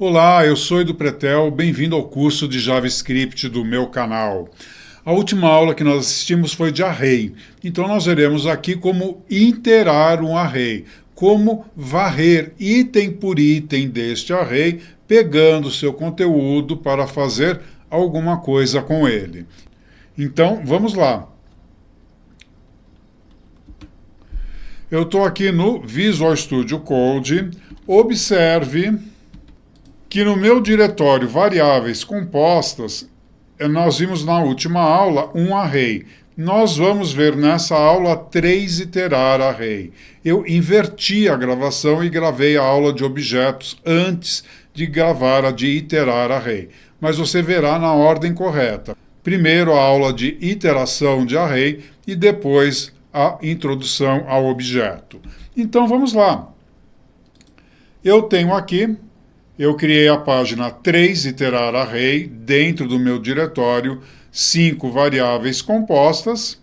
Olá, eu sou Edu Pretel, bem-vindo ao curso de JavaScript do meu canal. A última aula que nós assistimos foi de array, então nós veremos aqui como iterar um array, como varrer item por item deste array, pegando seu conteúdo para fazer alguma coisa com ele. Então, vamos lá. Eu estou aqui no Visual Studio Code, observe que no meu diretório variáveis compostas, nós vimos na última aula um array. Nós vamos ver nessa aula 3 iterar array. Eu inverti a gravação e gravei a aula de objetos antes de gravar a de iterar array. Mas você verá na ordem correta. Primeiro a aula de iteração de array e depois a introdução ao objeto. Então vamos lá. Eu tenho aqui... Eu criei a página 3 iterar array dentro do meu diretório 5 variáveis compostas.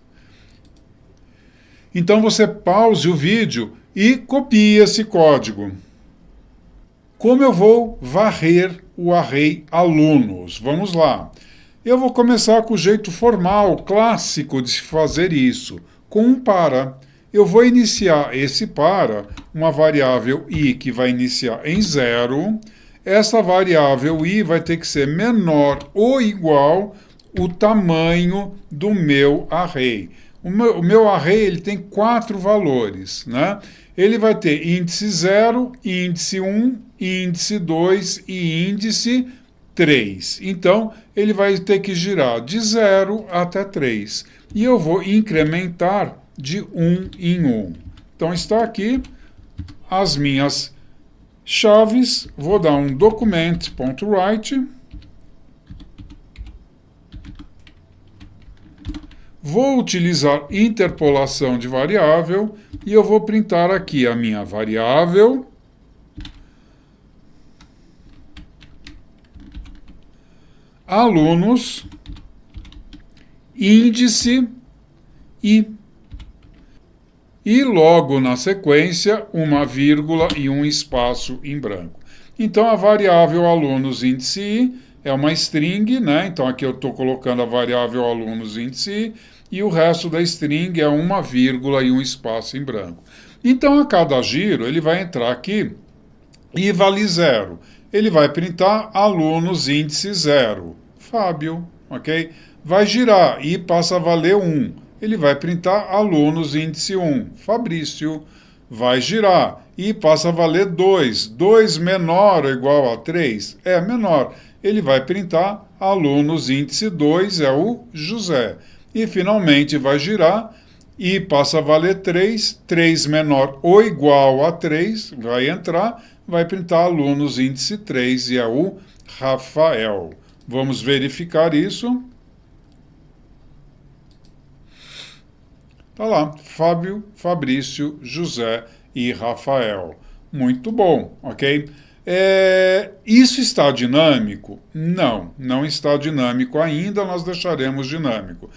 Então você pause o vídeo e copie esse código. Como eu vou varrer o array alunos? Vamos lá. Eu vou começar com o jeito formal, clássico de se fazer isso, com um para. Eu vou iniciar esse para, uma variável i que vai iniciar em 0. Essa variável i vai ter que ser menor ou igual o tamanho do meu array. O meu array ele tem 4 valores, né? Ele vai ter índice 0, índice 1, índice 2 e índice 3. Então, ele vai ter que girar de 0 até 3. E eu vou incrementar de 1 em 1. Então, está aqui as minhas chaves, vou dar um document.write, vou utilizar interpolação de variável e eu vou printar aqui a minha variável, alunos, índice e logo na sequência, uma vírgula e um espaço em branco. Então, a variável alunos índice i é uma string, né? Então, aqui eu estou colocando a variável alunos índice i, e o resto da string é uma vírgula e um espaço em branco. Então, a cada giro, ele vai entrar aqui e vale 0. Ele vai printar alunos índice 0, Fábio, ok? Vai girar e passa a valer 1. Ele vai printar alunos índice 1, Fabrício. Vai girar e passa a valer 2. 2 menor ou igual a 3? É menor. Ele vai printar alunos índice 2, é o José. E finalmente vai girar e passa a valer 3. 3 menor ou igual a 3, vai entrar, vai printar alunos índice 3 e é o Rafael. Vamos verificar isso. Está lá, Fábio, Fabrício, José e Rafael. Muito bom, ok? Isso está dinâmico? Não, não está dinâmico ainda, nós deixaremos dinâmico.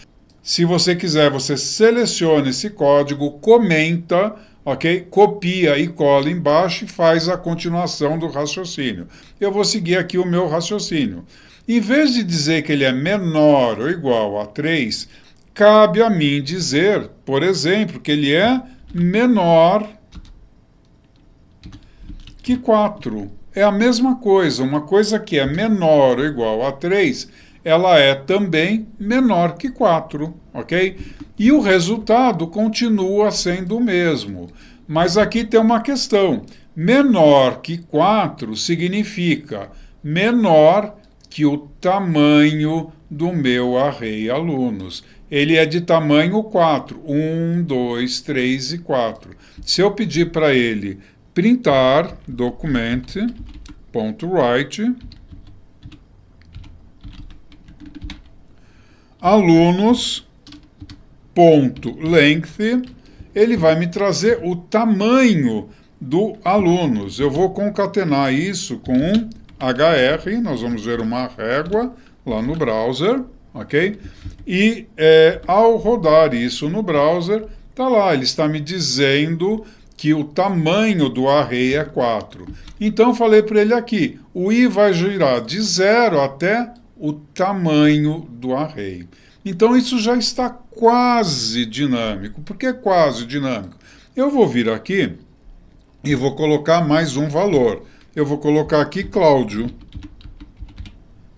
Se você quiser, você seleciona esse código, comenta, ok? Copia e cola embaixo e faz a continuação do raciocínio. Eu vou seguir aqui o meu raciocínio. Em vez de dizer que ele é menor ou igual a 3, cabe a mim dizer, por exemplo, que ele é menor que 4. É a mesma coisa, uma coisa que é menor ou igual a 3, ela é também menor que 4, ok? E o resultado continua sendo o mesmo. Mas aqui tem uma questão. Menor que 4 significa menor que o tamanho do meu array alunos. Ele é de tamanho 4. 1, 2, 3 e 4. Se eu pedir para ele printar document.write alunos.length, ele vai me trazer o tamanho do alunos. Eu vou concatenar isso com um hr, nós vamos ver uma régua lá no browser, ok? E ao rodar isso no browser, está lá, ele está me dizendo que o tamanho do array é 4. Então, eu falei para ele aqui, o i vai girar de 0 até o tamanho do array. Então, isso já está quase dinâmico. Por que quase dinâmico? Eu vou vir aqui e vou colocar mais um valor. Eu vou colocar aqui Cláudio.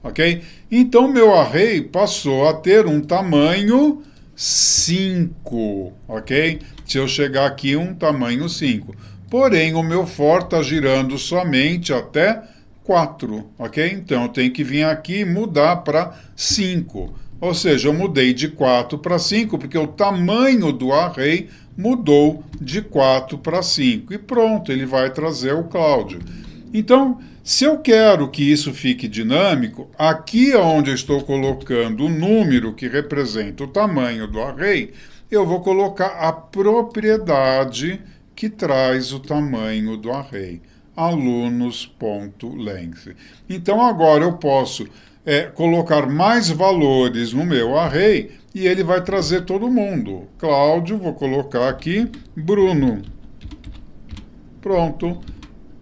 Ok? Então, meu array passou a ter um tamanho 5, ok? Se eu chegar aqui, um tamanho 5. Porém, o meu for está girando somente até 4, ok? Então, eu tenho que vir aqui e mudar para 5. Ou seja, eu mudei de 4 para 5, porque o tamanho do array mudou de 4 para 5. E pronto, ele vai trazer o Cláudio. Então, se eu quero que isso fique dinâmico, aqui onde eu estou colocando o número que representa o tamanho do array, eu vou colocar a propriedade que traz o tamanho do array, alunos.length. Então, agora eu posso colocar mais valores no meu array e ele vai trazer todo mundo. Cláudio, vou colocar aqui, Bruno. Pronto.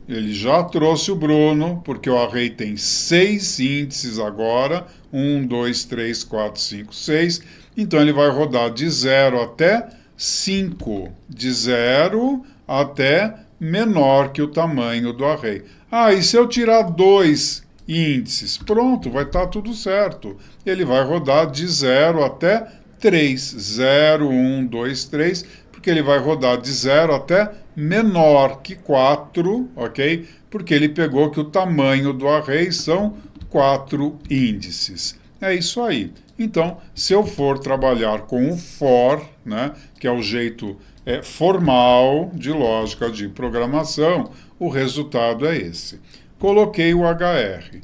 Ele já trouxe o Bruno, porque o array tem 6 índices agora. 1, 2, 3, 4, 5, 6. Então, ele vai rodar de 0 até 5. De 0 até menor que o tamanho do array. Ah, e se eu tirar 2 índices? Pronto, vai estar tudo certo. Ele vai rodar de 0 até 3. 0, 1, 2, 3, porque ele vai rodar de 0 até menor que 4, ok? Porque ele pegou que o tamanho do array são 4 índices. É isso aí. Então, se eu for trabalhar com o for, né, que é o jeito formal de lógica de programação, o resultado é esse. Coloquei o HR.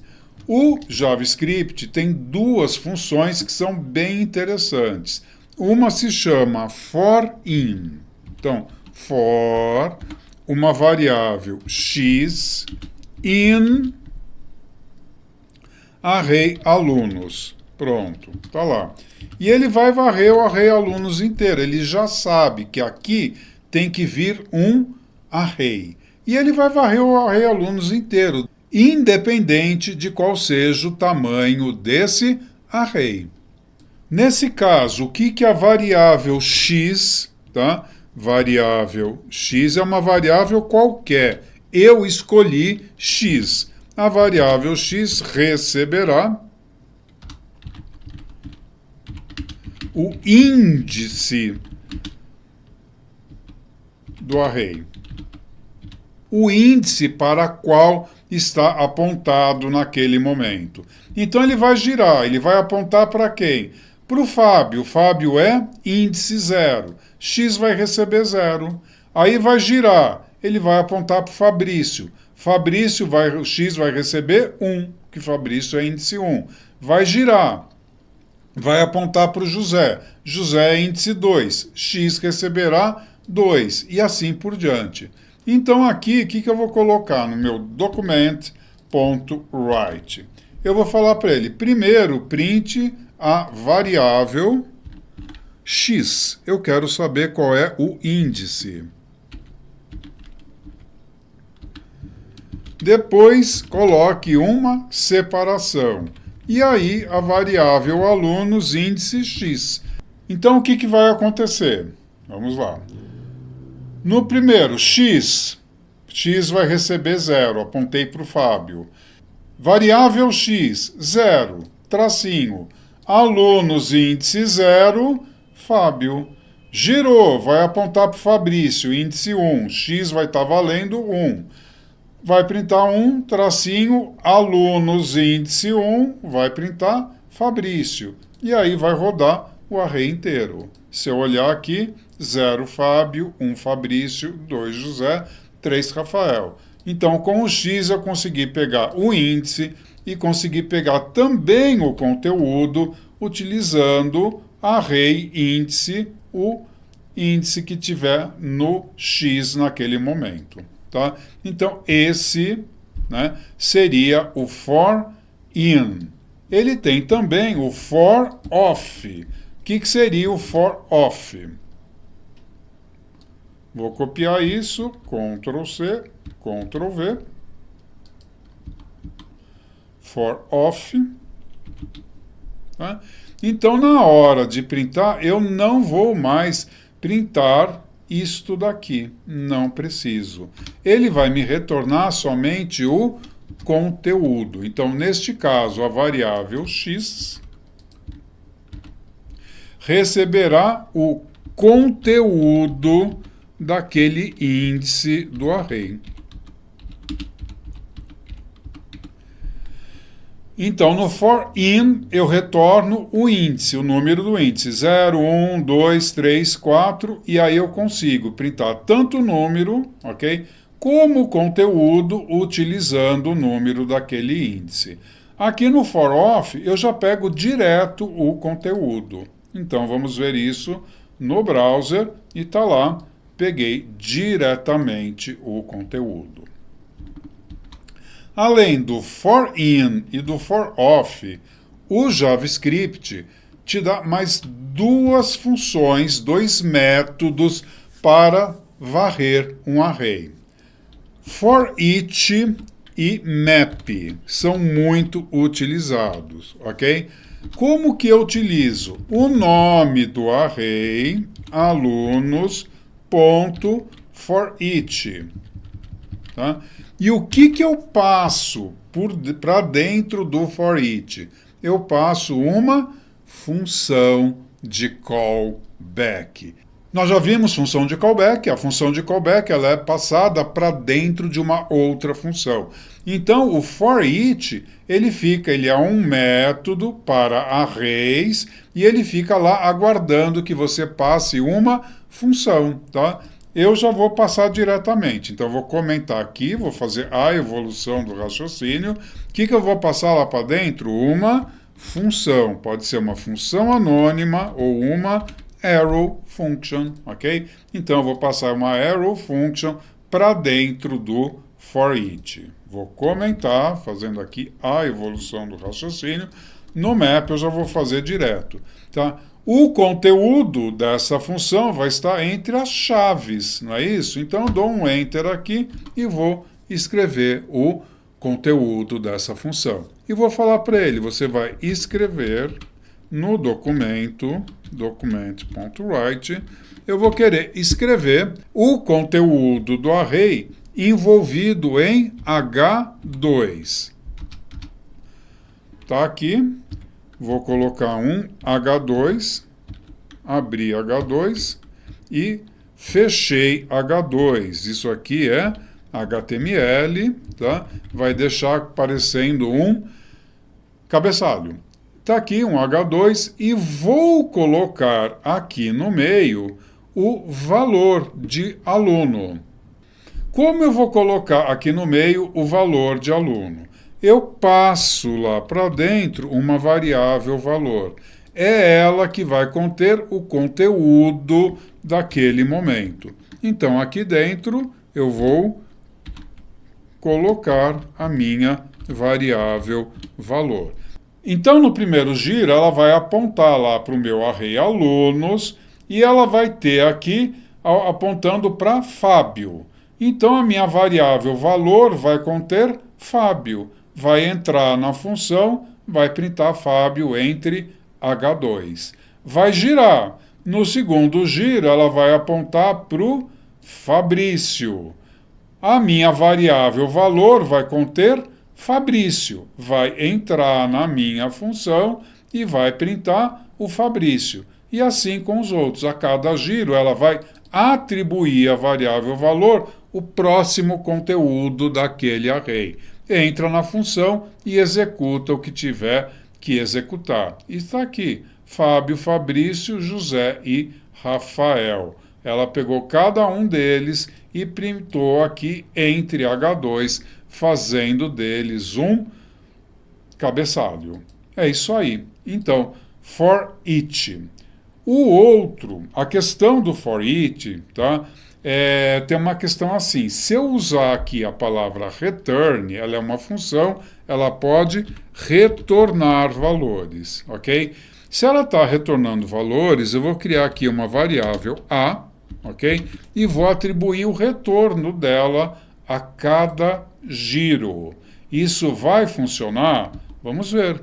O JavaScript tem duas funções que são bem interessantes. Uma se chama for_in. Então, for uma variável x in array alunos. Pronto, tá lá. E ele vai varrer o array alunos inteiro. Ele já sabe que aqui tem que vir um array. E ele vai varrer o array alunos inteiro, independente de qual seja o tamanho desse array. Nesse caso, o que a variável x, tá? Variável x é uma variável qualquer. Eu escolhi x. A variável x receberá o índice do array. O índice para qual está apontado naquele momento. Então, ele vai girar, ele vai apontar para quem? Para o Fábio. O Fábio é índice 0. X vai receber 0. Aí vai girar, ele vai apontar para o Fabrício. Fabrício o X vai receber 1, que Fabrício é índice 1. Vai girar, vai apontar para o José. José é índice 2. X receberá 2. E assim por diante. Então, aqui, o que eu vou colocar no meu document.write? Eu vou falar para ele, primeiro, print a variável x. Eu quero saber qual é o índice. Depois, coloque uma separação. E aí, a variável alunos índice x. Então, o que vai acontecer? Vamos lá. No primeiro, x vai receber 0. Apontei para o Fábio. Variável x, 0, tracinho. Alunos índice 0, Fábio. Girou, vai apontar para o Fabrício, índice 1. X vai estar valendo 1. Vai printar 1, tracinho, alunos índice 1, vai printar Fabrício. E aí vai rodar o array inteiro. Se eu olhar aqui, 0 Fábio, 1 Fabrício, 2 José, 3 Rafael. Então, com o x eu consegui pegar o índice e consegui pegar também o conteúdo utilizando array índice, o índice que tiver no x naquele momento. Tá? Então, esse, né, seria o for_in. Ele tem também o for_off. O que seria o for_off? Vou copiar isso, Ctrl C, Ctrl V, for off. Tá? Então, na hora de printar, eu não vou mais printar isto daqui, não preciso. Ele vai me retornar somente o conteúdo. Então, neste caso, a variável x receberá o conteúdo daquele índice do array. Então, no for in, eu retorno o índice, o número do índice, 0, 1, 2, 3, 4, e aí eu consigo printar tanto o número, ok, como o conteúdo utilizando o número daquele índice. Aqui no for off, eu já pego direto o conteúdo. Então, vamos ver isso no browser e está lá, peguei diretamente o conteúdo. Além do for in e do for off, o JavaScript te dá mais duas funções, dois métodos para varrer um array. For each e map são muito utilizados, ok? Como que eu utilizo? O nome do array, alunos.forEach. Tá? E o que eu passo para dentro do forEach? Eu passo uma função de callback. Nós já vimos função de callback. A função de callback ela é passada para dentro de uma outra função. Então, o forEach, ele é um método para arrays e ele fica lá aguardando que você passe uma função, tá? Eu já vou passar diretamente. Então, vou comentar aqui, vou fazer a evolução do raciocínio. O que eu vou passar lá para dentro? Uma função. Pode ser uma função anônima ou uma arrow function, ok? Então, eu vou passar uma arrow function para dentro do forEach. Vou comentar, fazendo aqui a evolução do raciocínio. No map, eu já vou fazer direto, tá? O conteúdo dessa função vai estar entre as chaves, não é isso? Então, eu dou um Enter aqui e vou escrever o conteúdo dessa função. E vou falar para ele, você vai escrever no documento, document.write, eu vou querer escrever o conteúdo do array envolvido em H2. Tá aqui. Vou colocar um H2, abri H2 e fechei H2. Isso aqui é HTML, tá? Vai deixar aparecendo um cabeçalho. Está aqui um H2 e vou colocar aqui no meio o valor de aluno. Como eu vou colocar aqui no meio o valor de aluno? Eu passo lá para dentro uma variável valor. É ela que vai conter o conteúdo daquele momento. Então, aqui dentro, eu vou colocar a minha variável valor. Então, no primeiro giro, ela vai apontar lá para o meu array alunos e ela vai ter aqui apontando para Fábio. Então, a minha variável valor vai conter Fábio. Vai entrar na função, vai printar Fábio entre H2. Vai girar. No segundo giro, ela vai apontar para o Fabrício. A minha variável valor vai conter Fabrício. Vai entrar na minha função e vai printar o Fabrício. E assim com os outros. A cada giro, ela vai atribuir à variável valor o próximo conteúdo daquele array. Entra na função e executa o que tiver que executar. E está aqui, Fábio, Fabrício, José e Rafael. Ela pegou cada um deles e printou aqui entre H2, fazendo deles um cabeçalho. É isso aí. Então, for each. O outro, a questão do for each, tá? Tem uma questão assim, se eu usar aqui a palavra return, ela é uma função, ela pode retornar valores, ok? Se ela está retornando valores, eu vou criar aqui uma variável a, ok? E vou atribuir o retorno dela a cada giro. Isso vai funcionar? Vamos ver.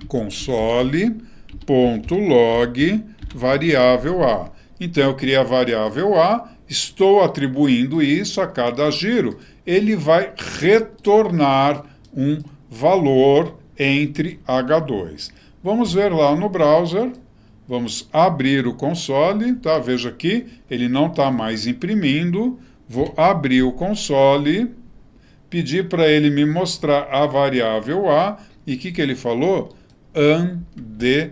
Console.log variável A. Então, eu criei a variável A, estou atribuindo isso a cada giro. Ele vai retornar um valor entre H2. Vamos ver lá no browser. Vamos abrir o console, tá? Veja aqui, ele não está mais imprimindo. Vou abrir o console, pedir para ele me mostrar a variável A. E o que ele falou? Undefined.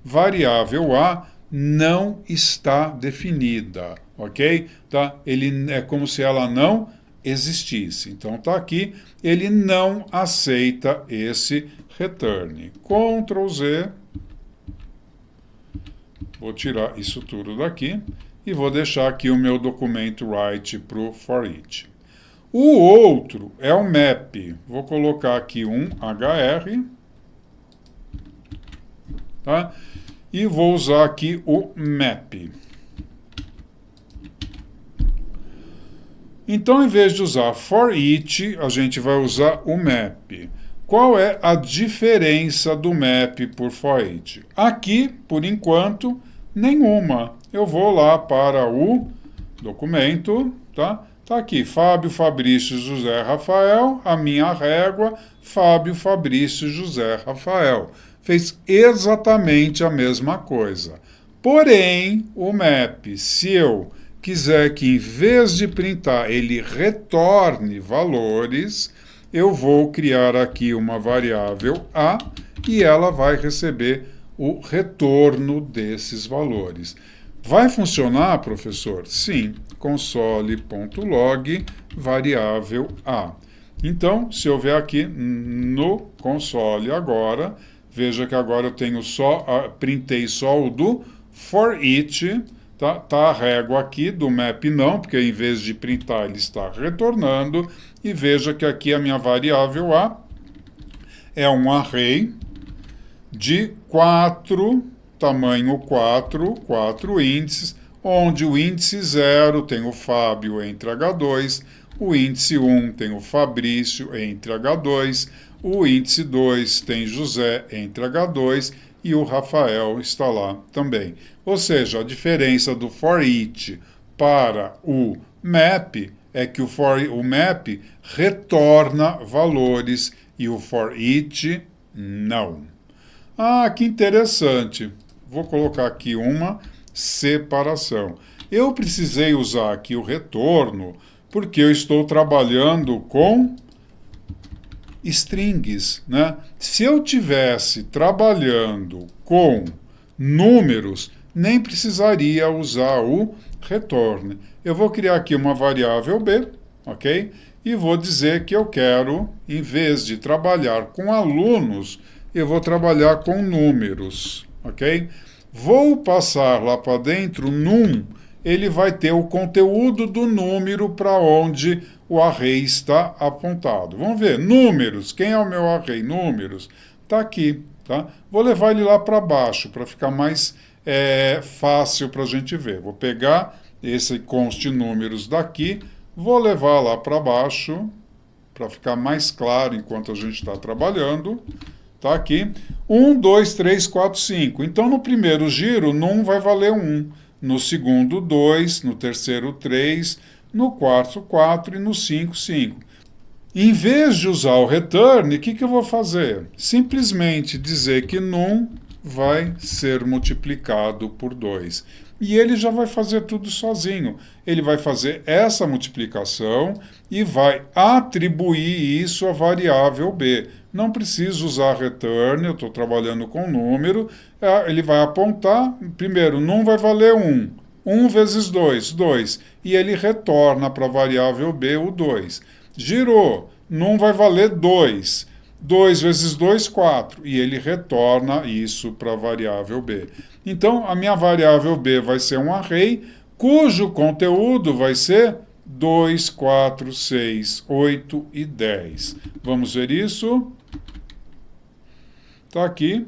Variável A não está definida, ok? Tá? Ele é como se ela não existisse. Então tá aqui, ele não aceita esse return. Ctrl Z. Vou tirar isso tudo daqui e vou deixar aqui o meu documento write para o for each. O outro é o map. Vou colocar aqui um HR, tá? E vou usar aqui o map. Então, em vez de usar for each, a gente vai usar o map. Qual é a diferença do map por for each? Aqui, por enquanto, nenhuma. Eu vou lá para o documento, tá? Tá aqui, Fábio, Fabrício, José, Rafael, a minha régua, Fábio, Fabrício, José, Rafael. Fez exatamente a mesma coisa. Porém, o map, se eu quiser que em vez de printar ele retorne valores, eu vou criar aqui uma variável A e ela vai receber o retorno desses valores. Vai funcionar, professor? Sim. Console.log variável A. Então, se eu vier aqui no console agora, veja que agora eu tenho printei só o do for each, tá? Tá a régua aqui do map não, porque em vez de printar ele está retornando, e veja que aqui a minha variável A é um array de 4, tamanho 4 índices, onde o índice 0 tem o Fábio entre H2, o índice 1 tem o Fabrício entre H2, o índice 2 tem José entre H2 e o Rafael está lá também. Ou seja, a diferença do for each para o map é que o map retorna valores e o for each não. Ah, que interessante. Vou colocar aqui uma separação. Eu precisei usar aqui o retorno porque eu estou trabalhando com strings, né? Se eu tivesse trabalhando com números, nem precisaria usar o return. Eu vou criar aqui uma variável B, ok? E vou dizer que eu quero, em vez de trabalhar com alunos, eu vou trabalhar com números, ok? Vou passar lá para dentro num, ele vai ter o conteúdo do número para onde o array está apontado. Vamos ver, números, quem é o meu array? Números, está aqui, tá? Vou levar ele lá para baixo, para ficar mais fácil para a gente ver. Vou pegar esse const números daqui, vou levar lá para baixo, para ficar mais claro enquanto a gente está trabalhando. Tá aqui, 1, 2, 3, 4, 5. Então, no primeiro giro, num vai valer 1. No segundo, 2. No terceiro, 3. No quarto, 4. E no 5, 5. Em vez de usar o return, o que eu vou fazer? Simplesmente dizer que num vai ser multiplicado por 2. E ele já vai fazer tudo sozinho. Ele vai fazer essa multiplicação e vai atribuir isso à variável B. Não preciso usar return, eu estou trabalhando com número. Ele vai apontar, primeiro, num vai valer 1. 1 vezes 2, 2. E ele retorna para a variável B o 2. Girou, num vai valer 2. 2 vezes 2, 4. E ele retorna isso para a variável B. Então, a minha variável B vai ser um array, cujo conteúdo vai ser 2, 4, 6, 8 e 10. Vamos ver isso? Está aqui.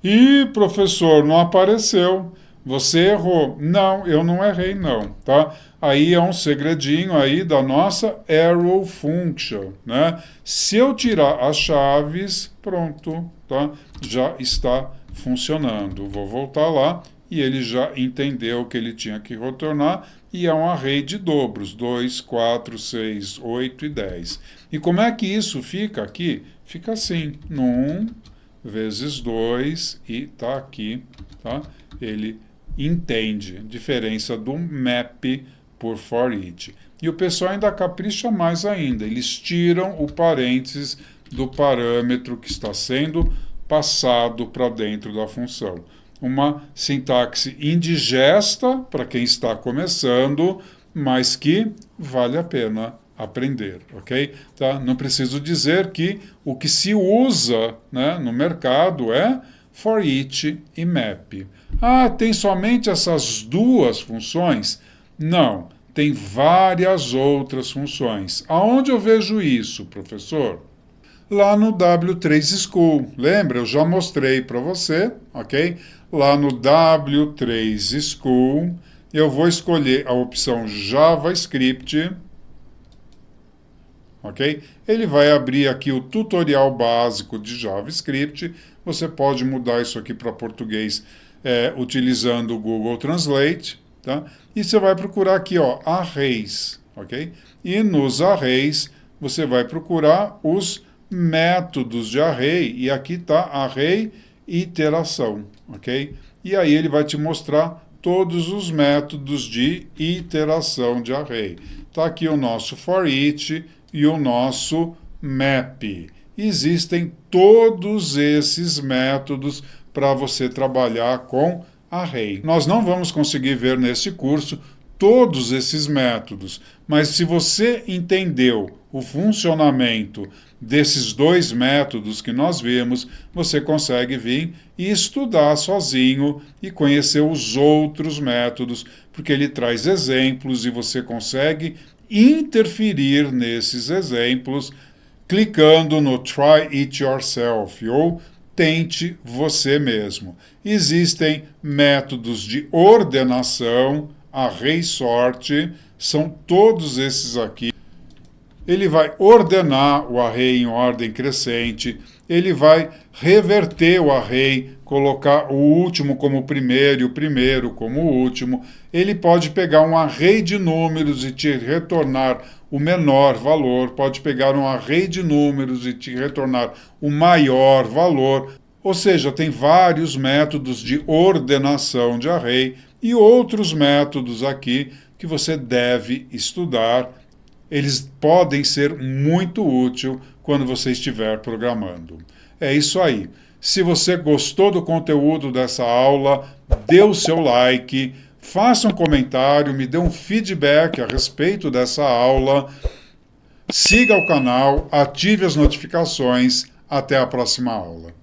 E, professor, não apareceu. Você errou. Não, eu não errei não, tá? Aí é um segredinho aí da nossa arrow function, né? Se eu tirar as chaves, pronto, tá? Já está funcionando. Vou voltar lá e ele já entendeu que ele tinha que retornar e é um array de dobros, 2, 4, 6, 8 e 10. E como é que isso fica aqui? Fica assim, no 1 vezes 2 e tá aqui, tá? Ele entende, diferença do map por for each. E o pessoal ainda capricha mais ainda, eles tiram o parênteses do parâmetro que está sendo passado para dentro da função. Uma sintaxe indigesta para quem está começando, mas que vale a pena aprender, ok? Tá? Não preciso dizer que o que se usa, né, no mercado é for each e map. Ah, tem somente essas duas funções? Não, tem várias outras funções. Aonde eu vejo isso, professor? Lá no W3 School. Lembra? Eu já mostrei para você, ok? Lá no W3 School, eu vou escolher a opção JavaScript, ok? Ele vai abrir aqui o tutorial básico de JavaScript. Você pode mudar isso aqui para português utilizando o Google Translate, tá? E você vai procurar aqui, ó, arrays, ok? E nos arrays você vai procurar os métodos de array, e aqui está array iteração, ok? E aí ele vai te mostrar todos os métodos de iteração de array. Está aqui o nosso for each e o nosso map. Existem todos esses métodos para você trabalhar com array. Nós não vamos conseguir ver nesse curso todos esses métodos, mas se você entendeu o funcionamento desses dois métodos que nós vimos, você consegue vir e estudar sozinho e conhecer os outros métodos, porque ele traz exemplos e você consegue interferir nesses exemplos clicando no Try It Yourself ou Tente Você Mesmo. Existem métodos de ordenação, array sort, são todos esses aqui. Ele vai ordenar o array em ordem crescente, ele vai reverter o array, colocar o último como primeiro e o primeiro como último. Ele pode pegar um array de números e te retornar o menor valor, pode pegar um array de números e te retornar o maior valor. Ou seja, tem vários métodos de ordenação de array e outros métodos aqui que você deve estudar. Eles podem ser muito úteis quando você estiver programando. É isso aí. Se você gostou do conteúdo dessa aula, dê o seu like, faça um comentário, me dê um feedback a respeito dessa aula, siga o canal, ative as notificações. Até a próxima aula.